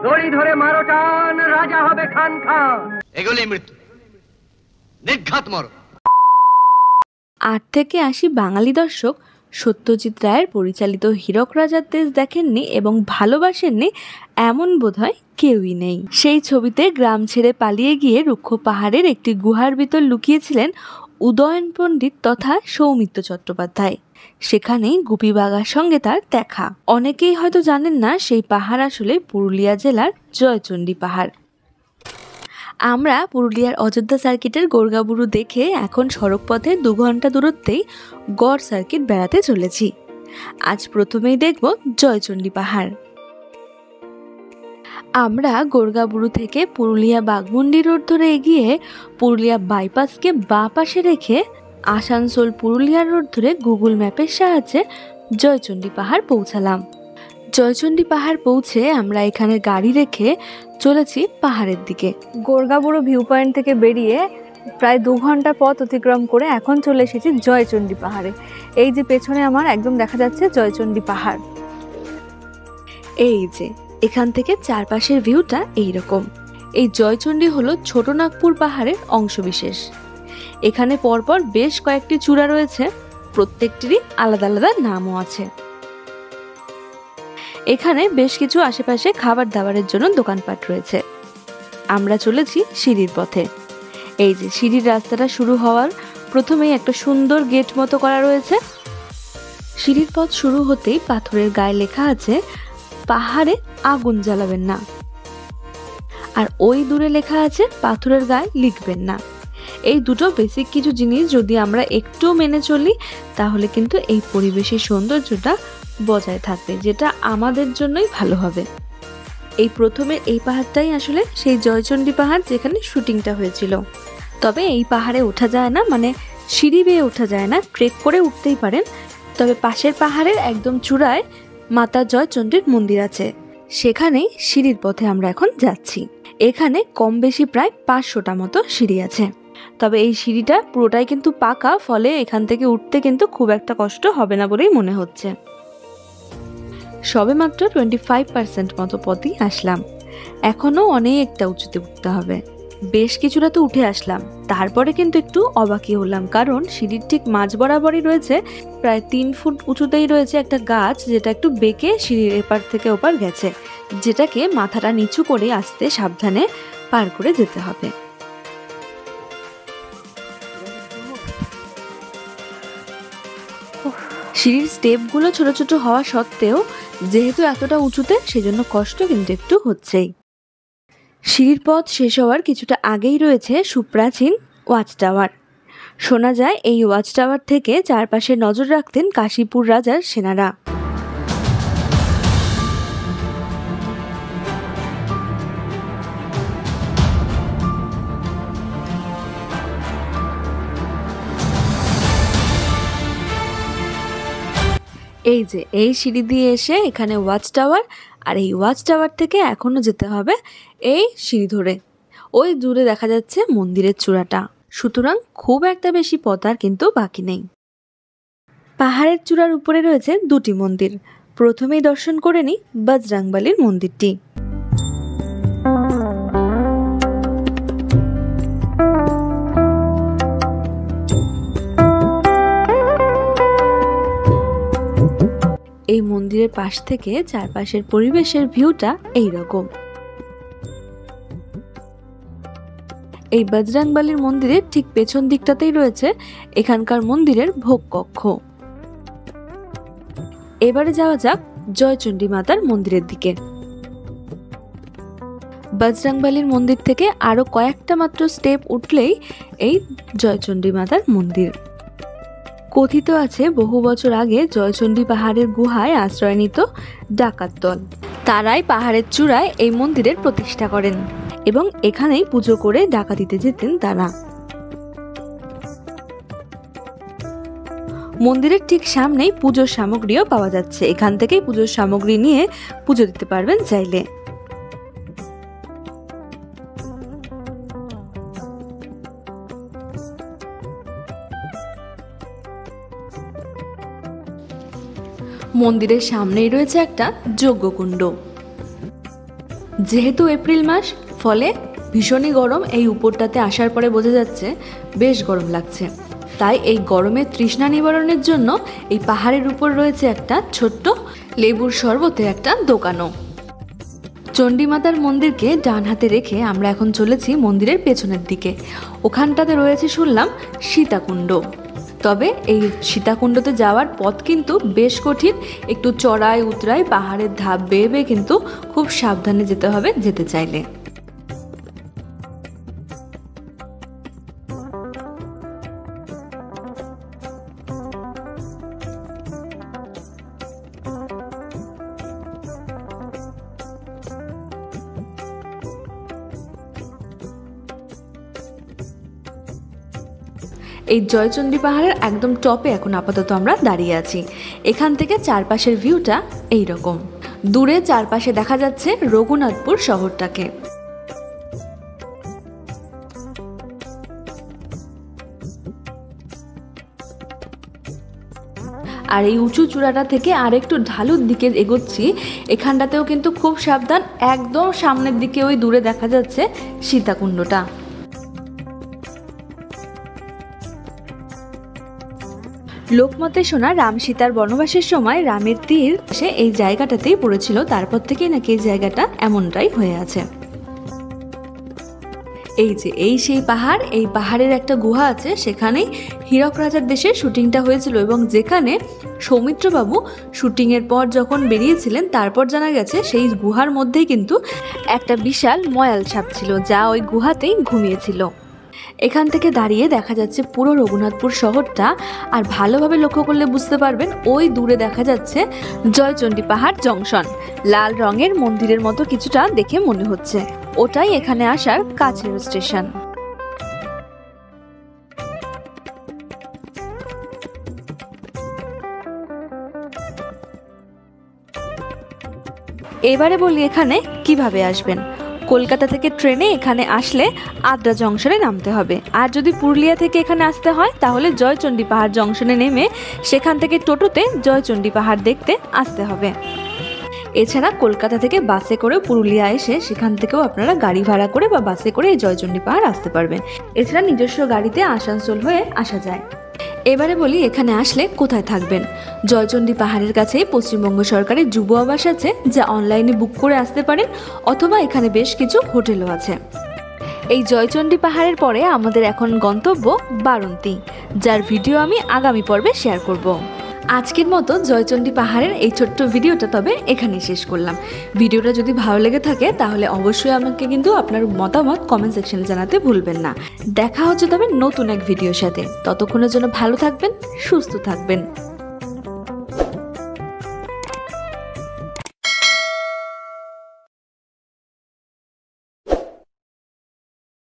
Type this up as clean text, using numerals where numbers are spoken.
দড়ি ধরে মারো টান, রাজা হবে খান খান। এগুলি মৃত্যু, নির্ঘাত মরো। ৮ থেকে ৮০ বাঙালি দর্শক সত্যজিৎ রায়ের পরিচালিত হীরক রাজার দেশ দেখেননি এবং ভালোবাসেননি এমন বোধহয় কেউই নেই। সেই ছবিতে গ্রাম ছেড়ে পালিয়ে গিয়ে রুক্ষ পাহাড়ের একটি গুহার ভিতর লুকিয়েছিলেন উদয়ন পণ্ডিত তথা সৌমিত্র চট্টোপাধ্যায়। সেখানেই গুপি বাঘার সঙ্গে তার দেখা। অনেকেই হয়তো জানেন না সেই পাহাড় আসলে পুরুলিয়া জেলার জয়চণ্ডী পাহাড়। আমরা পুরুলিয়ার অযোধ্যা সার্কিটের গোর্গাবুরু দেখে এখন সড়ক পথে 2 ঘন্টা দূরত্বেই গড় সার্কিট বেড়াতে চলেছি। আজ প্রথমেই দেখব জয়চণ্ডী পাহাড়। আমরা গোর্গাবুরু থেকে পুরুলিয়া বাঘমুন্ডি রোড ধরে এগিয়ে পুরুলিয়া বাইপাসকে বাঁ পাশে রেখে আসানসোল পুরুলিয়া রোড ধরে গুগল ম্যাপের সাহায্যে জয়চণ্ডী পাহাড় পৌঁছালাম। জয়চণ্ডী পাহাড় পৌঁছে আমরা এখানে গাড়ি রেখে চলেছি পাহাড়ের দিকে। গোর্গাবুরু ভিউ পয়েন্ট থেকে বেরিয়ে প্রায় 2 ঘন্টা পথ অতিক্রম করে এখন চলে এসেছি জয়চণ্ডী পাহাড়ে। এই যে পেছনে আমার একদম দেখা যাচ্ছে জয়চণ্ডী পাহাড়। এই যে এখান থেকে চারপাশের ভিউটা এইরকম। এই জয়চণ্ডী হলো ছোটনাগপুর পাহাড়ের অংশবিশেষ। এখানে পরপর বেশ কয়েকটি চূড়া রয়েছে, প্রত্যেকটিরই আলাদা আলাদা নামও আছে। এখানে বেশ কিছু আশেপাশে খাবার দাবারের জন্য দোকানপাট রয়েছে। আমরা চলেছি সিঁড়ির পথে। এই যে সিঁড়ির রাস্তাটা শুরু হওয়ার প্রথমেই একটা সুন্দর গেট মতো করা রয়েছে। সিঁড়ির পথ শুরু হতেই পাথরের গায়ে লেখা আছে পাহাড়ে আগুন জ্বালাবেন না, আর ওই দূরে লেখা আছে পাথরের গায়ে লিখবেন না। এই দুটো বেসিক কিছু জিনিস যদি আমরা একটু মেনে চলি তাহলে কিন্তু এই পরিবেশের সৌন্দর্যটা বজায় থাকবে, যেটা আমাদের জন্যই ভালো হবে। এই প্রথমে এই পাহাড়টাই আসলে সেই জয়চণ্ডী পাহাড় যেখানে শুটিংটা হয়েছিল। তবে এই পাহাড়ে ওঠা যায় না, মানে সিঁড়ি বেয়ে ওঠা যায় না, ট্রেক করে উঠতেই পারেন। তবে পাশের পাহাড়ের একদম চূড়ায় মাতা জয়চণ্ডীর মন্দির আছে, সেখানেই সিঁড়ির পথে আমরা এখন যাচ্ছি। এখানে কম বেশি প্রায় 500টা মতো সিঁড়ি আছে। তবে এই সিঁড়িটা পুরোটাই কিন্তু পাকা, ফলে এখান থেকে উঠতে কিন্তু খুব একটা কষ্ট হবে না বলেই মনে হচ্ছে। সবে মাত্র 25% মতো পথই আসলাম, এখনো অনেকটা উঁচুতে উঠতে হবে। বেশ কিছুটা তো উঠে আসলাম, তারপরে কিন্তু একটু অবাকই হলাম, কারণ সিঁড়ির ঠিক মাঝ বরাবরই রয়েছে প্রায় 3 ফুট উঁচুতেই রয়েছে একটা গাছ, যেটা একটু বেঁকে সিঁড়ির এপার থেকে ওপার গেছে, যেটাকে মাথাটা নিচু করে আস্তে সাবধানে পার করে যেতে হবে। সিঁড়ির স্টেপগুলো ছোট ছোট হওয়া সত্ত্বেও যেহেতু এতটা উঁচুতে, সেজন্য কষ্ট কিন্তু একটু হচ্ছেই। সিঁড়ির পথ শেষ হওয়ার কিছুটা আগেই রয়েছে সুপ্রাচীন ওয়াচ টাওয়ার। শোনা যায় এই ওয়াচ টাওয়ার থেকে চারপাশে নজর রাখতেন কাশীপুর রাজার সেনারা। এই যে এই সিঁড়ি দিয়ে এসে এখানে ওয়াচ টাওয়ার, আর এই ওয়াচ টাওয়ার থেকে এখনো যেতে হবে এই সিঁড়ি ধরে। ওই দূরে দেখা যাচ্ছে মন্দিরের চূড়াটা, সুতরাং খুব একটা বেশি পথ আর কিন্তু বাকি নেই। পাহাড়ের চূড়ার উপরে রয়েছে 2টি মন্দির। প্রথমেই দর্শন করে নিই বজরংবলীর মন্দিরটি। এই মন্দিরের পাশ থেকে চারপাশের পরিবেশের ভিউটা এইরকম। এই বজরংবলীর মন্দিরের ঠিক পেছন দিকটাতেই রয়েছে এখানকার মন্দিরের ভোগ কক্ষ। এবারে যাওয়া যাক জয়চণ্ডী মাতার মন্দিরের দিকে। বজরংবলীর মন্দির থেকে আরো কয়েকটা মাত্র স্টেপ উঠলেই এই জয়চণ্ডী মাতার মন্দির। কথিত আছে বহু বছর আগে জয়চণ্ডী পাহাড়ের গুহায় আশ্রয় নিত ডাকাত দল। তারাই পাহাড়ের চূড়ায় এই মন্দিরের প্রতিষ্ঠা করেন এবং এখানেই পুজো করে ডাকাতিতে যেতেন তারা। মন্দিরের ঠিক সামনেই পুজোর সামগ্রীও পাওয়া যাচ্ছে, এখান থেকেই পুজোর সামগ্রী নিয়ে পুজো দিতে পারবেন চাইলে। মন্দিরের সামনেই রয়েছে একটা যজ্ঞকুণ্ড। যেহেতু এপ্রিল মাস, ফলে ভীষণই গরম। এই উপরটাতে আসার পরে বোঝা যাচ্ছে বেশ গরম লাগছে। তাই এই গরমের তৃষ্ণা নিবারণের জন্য এই পাহাড়ের উপর রয়েছে একটা ছোট্ট লেবুর শরবতের একটা দোকানও। চণ্ডীমাতার মন্দিরকে ডান হাতে রেখে আমরা এখন চলেছি মন্দিরের পেছনের দিকে। ওখানটাতে রয়েছে শুনলাম সীতাকুণ্ড। তবে এই সীতাকুণ্ডতে যাওয়ার পথ কিন্তু বেশ কঠিন, একটু চড়াই উতরাই পাহাড়ের ধাপ বেয়ে বেয়ে কিন্তু খুব সাবধানে যেতে হবে যেতে চাইলে। এই জয়চণ্ডী পাহাড়ের একদম টপে এখন আপাতত আমরা দাঁড়িয়ে আছি। এখান থেকে চারপাশের ভিউটা এই রকম। দূরে চারপাশে দেখা যাচ্ছে রঘুনাথপুর শহরটাকে। আর এই উঁচু চূড়াটা থেকে আরেকটু ঢালুর দিকে এগোচ্ছি। এখানটাতেও কিন্তু খুব সাবধান, একদম সামনের দিকে ওই দূরে দেখা যাচ্ছে সীতাকুণ্ডটা। লোকমতে শোনা রাম সীতার বনবাসের সময় রামের তীর সে এই জায়গাটাতেই পড়েছিল, তারপর থেকেই নাকি এই জায়গাটা এমনটাই হয়ে আছে। এই সেই পাহাড়, এই পাহাড়ের একটা গুহা আছে, সেখানেই হীরক রাজার দেশে শুটিংটা হয়েছিল এবং যেখানে সৌমিত্রবাবু শুটিংয়ের পর যখন বেরিয়েছিলেন তারপর জানা গেছে সেই গুহার মধ্যেই কিন্তু একটা বিশাল ময়াল সাপ ছিল, যা ওই গুহাতেই ঘুমিয়েছিল। এখান থেকে দাঁড়িয়ে দেখা যাচ্ছে পুরো রঘুনাথপুর শহরটা। আর ভালোভাবে লক্ষ্য করলে বুঝতে পারবেন ওই দূরে দেখা যাচ্ছে জয়চণ্ডী পাহাড় জংশন। লাল রঙের মন্দিরের মতো কিছুটা দেখে মনে হচ্ছে, ওটাই এখানে আসার কাছের স্টেশন। এবারে বলি এখানে কিভাবে আসবেন। কলকাতা থেকে ট্রেনে এখানে আসলে আদ্রা জংশনে নামতে হবে। আর যদি পুরুলিয়া থেকে এখানে আসতে হয় তাহলে জয়চণ্ডী পাহাড় জংশনে নেমে সেখান থেকে টোটোতে জয়চণ্ডী পাহাড় দেখতে আসতে হবে। এছাড়া কলকাতা থেকে বাসে করে পুরুলিয়া এসে সেখান থেকেও আপনারা গাড়ি ভাড়া করে বা বাসে করে এই জয়চণ্ডী পাহাড় আসতে পারবেন। এছাড়া নিজস্ব গাড়িতে আসানসোল হয়ে আসা যায়। এবারে বলি এখানে আসলে কোথায় থাকবেন। জয়চণ্ডী পাহাড়ের কাছেই পশ্চিমবঙ্গ সরকারের যুব আবাস আছে, যা অনলাইনে বুক করে আসতে পারেন, অথবা এখানে বেশ কিছু হোটেলও আছে। এই জয়চণ্ডী পাহাড়ের পরে আমাদের এখন গন্তব্য বারন্তি, যার ভিডিও আমি আগামী পর্বে শেয়ার করব। আজকের মতো জয়চণ্ডী পাহাড়ের এই ছোট্ট ভিডিওটা তবে এখানেই শেষ করলাম। ভিডিওটা যদি ভালো লেগে থাকে তাহলে অবশ্যই আমাকে কিন্তু আপনার মতামত কমেন্ট সেকশনে জানাতে ভুলবেন না। দেখা হচ্ছে তবে নতুন এক ভিডিওর সাথে। ততক্ষণের জন্য ভালো থাকবেন, সুস্থ থাকবেন।